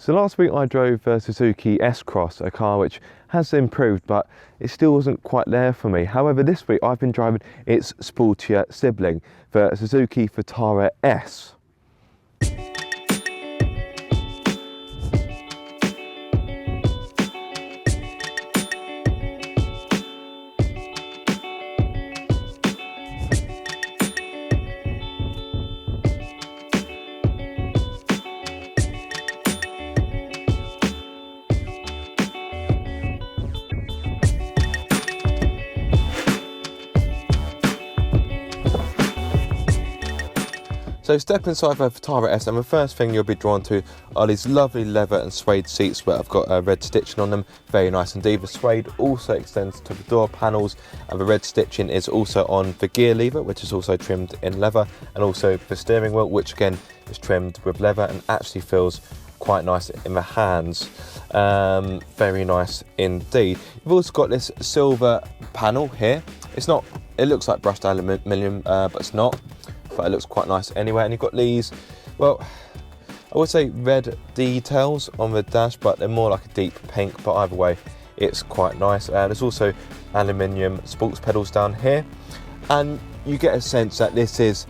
So last week I drove a Suzuki S-Cross, a car which has improved, but it still wasn't quite there for me. However, this week I've been driving its sportier sibling, the Suzuki Vitara S. So step inside the Vitara S, and the first thing you'll be drawn to are these lovely leather and suede seats where I've got red stitching on them, very nice indeed. The suede also extends to the door panels, and the red stitching is also on the gear lever, which is also trimmed in leather, and also the steering wheel, which again is trimmed with leather and actually feels quite nice in the hands. Very nice indeed. You've also got this silver panel here. It looks like brushed aluminium, but it's not. But it looks quite nice anyway, and you've got these, well, I would say red details on the dash, but they're more like a deep pink, but either way it's quite nice. There's also aluminium sports pedals down here, and you get a sense that this is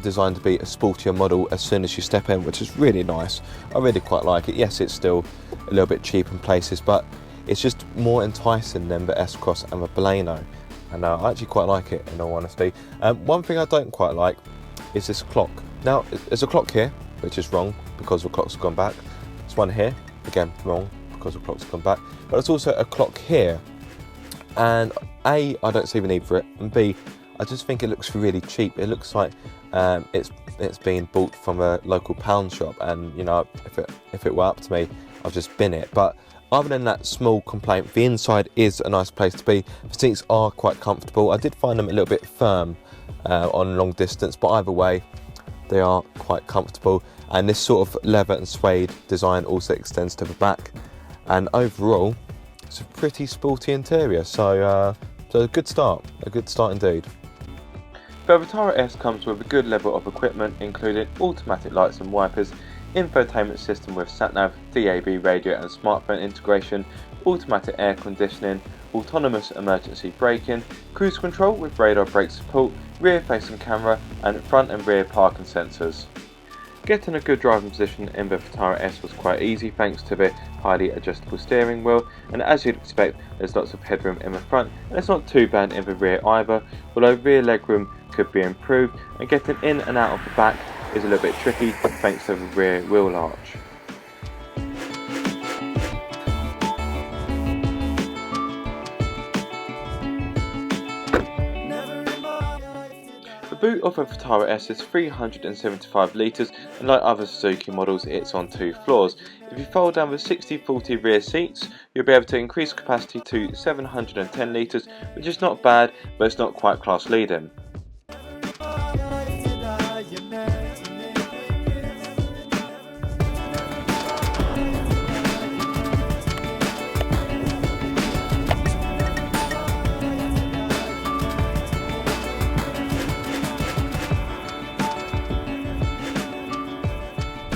designed to be a sportier model as soon as you step in, which is really nice. I really quite like it. Yes, it's still a little bit cheap in places, but it's just more enticing than the S-Cross and the Baleno. And I actually quite like it, in all honesty. One thing I don't quite like is this clock. Now, there's a clock here, which is wrong because the clock's gone back. There's one here, again, wrong because the clock's gone back. But there's also a clock here. And A, I don't see the need for it. And B, I just think it looks really cheap. It looks like it's being bought from a local pound shop. And, you know, if it were up to me, I'd just bin it. But other than that small complaint, the inside is a nice place to be. The seats are quite comfortable. I did find them a little bit firm on long distance, but either way, they are quite comfortable. And this sort of leather and suede design also extends to the back. And overall, it's a pretty sporty interior. So a good start indeed. The Vitara S comes with a good level of equipment, including automatic lights and wipers, infotainment system with sat-nav, DAB radio and smartphone integration, automatic air conditioning, autonomous emergency braking, cruise control with radar brake support, rear-facing camera and front and rear parking sensors. Getting a good driving position in the Vitara S was quite easy thanks to the highly adjustable steering wheel, and as you'd expect, there's lots of headroom in the front and it's not too bad in the rear either, although rear legroom could be improved, and getting in and out of the back is a little bit tricky thanks to the rear wheel arch. The boot of a Vitara S is 375 litres, and like other Suzuki models it's on 2 floors. If you fold down the 60/40 rear seats, you'll be able to increase capacity to 710 litres, which is not bad, but it's not quite class leading.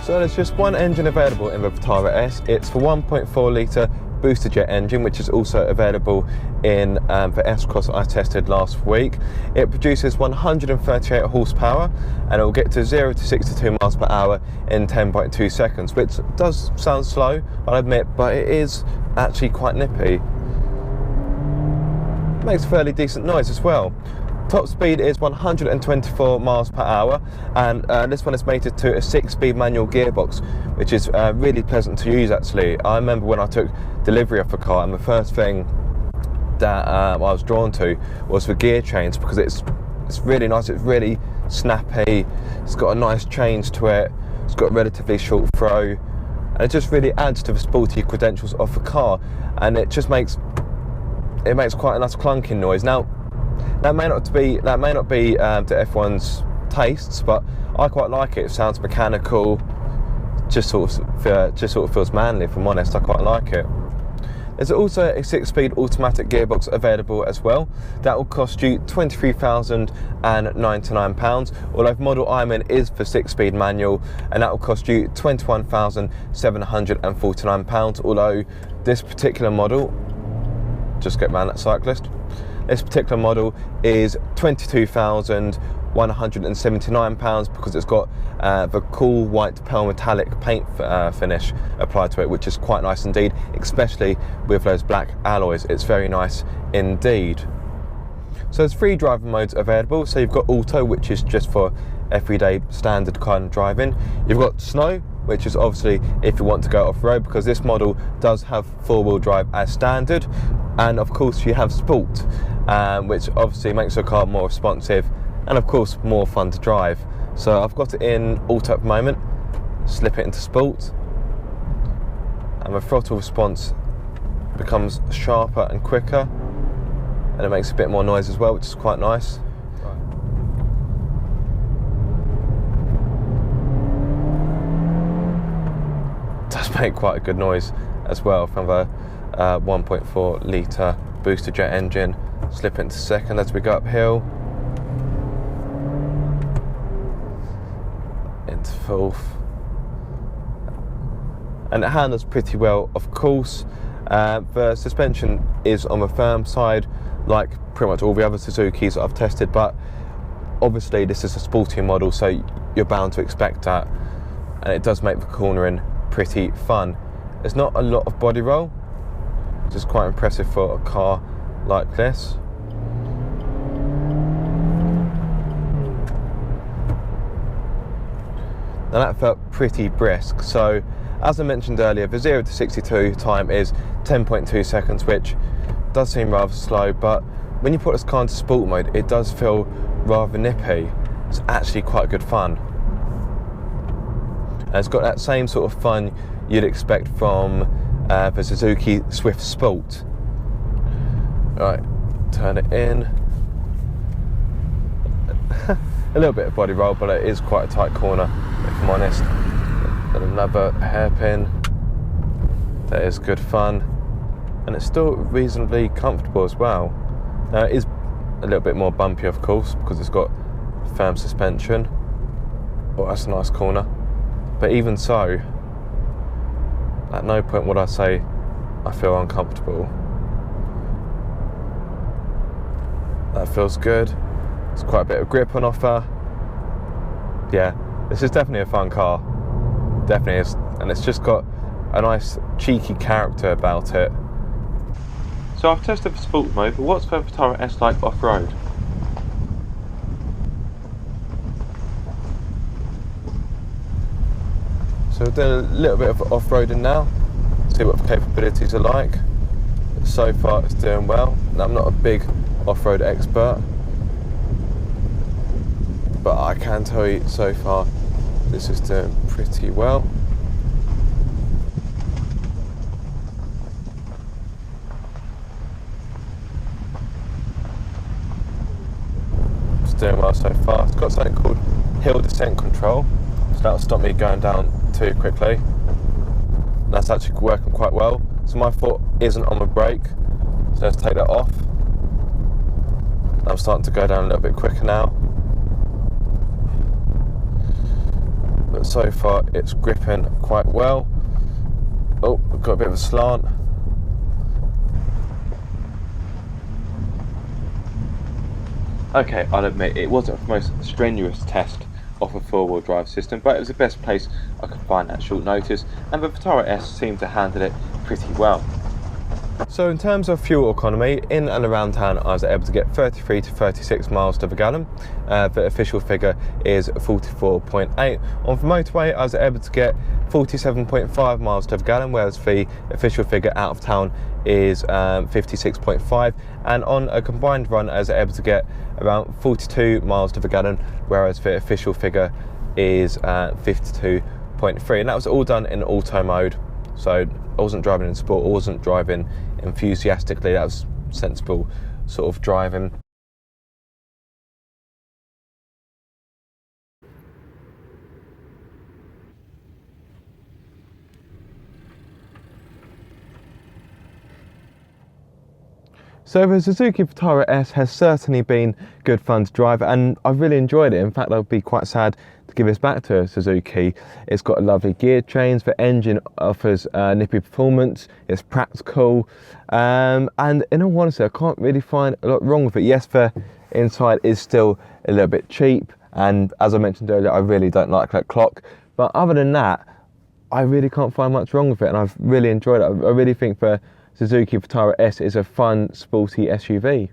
So there's just one engine available in the Vitara S. It's the 1.4 litre booster jet engine, which is also available in the S-Cross I tested last week. It produces 138 horsepower and it will get to 0 to 62 miles per hour in 10.2 seconds, which does sound slow, I'll admit, but it is actually quite nippy. It makes a fairly decent noise as well. Top speed is 124 miles per hour, and this one is mated to a 6-speed manual gearbox, which is really pleasant to use actually. I remember when I took delivery of the car, and the first thing that I was drawn to was the gear change, because it's really nice, it's really snappy, it's got a nice change to it, it's got a relatively short throw, and it just really adds to the sporty credentials of the car, and it makes quite a nice clunking noise. Now, that may not be to everyone's tastes, but I quite like it. It sounds mechanical, just sort of feels manly. If I'm honest, I quite like it. There's also a 6-speed automatic gearbox available as well. That will cost you £23,099, although the model I'm in is for 6-speed manual, and that will cost you £21,749, although this particular model, just get around that cyclist, this particular model is £22,179 because it's got the cool white pearl metallic paint finish applied to it, which is quite nice indeed, especially with those black alloys. It's very nice indeed. So there's 3 driving modes available. So you've got auto, which is just for everyday standard kind of driving. You've got snow, which is obviously if you want to go off-road, because this model does have 4-wheel drive as standard. And of course you have sport, which obviously makes your car more responsive and of course more fun to drive. So I've got it in auto at the moment, slip it into sport, and the throttle response becomes sharper and quicker, and it makes a bit more noise as well, which is quite nice. It does make quite a good noise as well from the 1.4 litre booster jet engine. Slip into second as we go uphill, into fourth, and it handles pretty well, of course. The suspension is on the firm side, like pretty much all the other Suzukis I've tested, but obviously this is a sporty model, so you're bound to expect that, and it does make the cornering pretty fun. There's not a lot of body roll, which is quite impressive for a car like this. Now that felt pretty brisk. So as I mentioned earlier, the 0 to 62 time is 10.2 seconds, which does seem rather slow, but when you put this car into sport mode, it does feel rather nippy. It's actually quite good fun. And it's got that same sort of fun you'd expect from the Suzuki Swift Sport. Right, turn it in. A little bit of body roll, but it is quite a tight corner, if I'm honest. And another hairpin. That is good fun. And it's still reasonably comfortable as well. Now it is a little bit more bumpy, of course, because it's got firm suspension. Oh, that's a nice corner. But even so, at no point would I say I feel uncomfortable. That feels good. It's quite a bit of grip on offer. Yeah, this is definitely a fun car. Definitely is. And it's just got a nice cheeky character about it. So I've tested the sport mode, but what's the Vitara S like off-road? So we're doing a little bit of off-roading now, see what the capabilities are like. So far it's doing well. Now, I'm not a big off-road expert, but I can tell you so far this is doing pretty well. It's doing well so far. It's got something called hill descent control, so that'll stop me going down too quickly. That's actually working quite well. So my foot isn't on the brake, so let's take that off. I'm starting to go down a little bit quicker now. But so far it's gripping quite well. Oh, we've got a bit of a slant. Okay, I'll admit it wasn't the most strenuous test of a 4-wheel drive system, but it was the best place I could find at short notice, and the Vitara S seemed to handle it pretty well. So in terms of fuel economy, in and around town I was able to get 33 to 36 miles to the gallon. The official figure is 44.8. On the motorway I was able to get 47.5 miles to the gallon, whereas the official figure out of town is 56.5. And on a combined run I was able to get around 42 miles to the gallon, whereas the official figure is 52.3. And that was all done in auto mode. So I wasn't driving in sport, I wasn't driving enthusiastically, that was sensible sort of driving. So the Suzuki Vitara S has certainly been good fun to drive, and I've really enjoyed it. In fact, I'd be quite sad to give this back to Suzuki. It's got lovely gear change, the engine offers nippy performance, it's practical, and in all honesty, I can't really find a lot wrong with it. Yes, the inside is still a little bit cheap, and as I mentioned earlier, I really don't like that clock, but other than that, I really can't find much wrong with it, and I've really enjoyed it. I really think the Suzuki Vitara S is a fun, sporty SUV.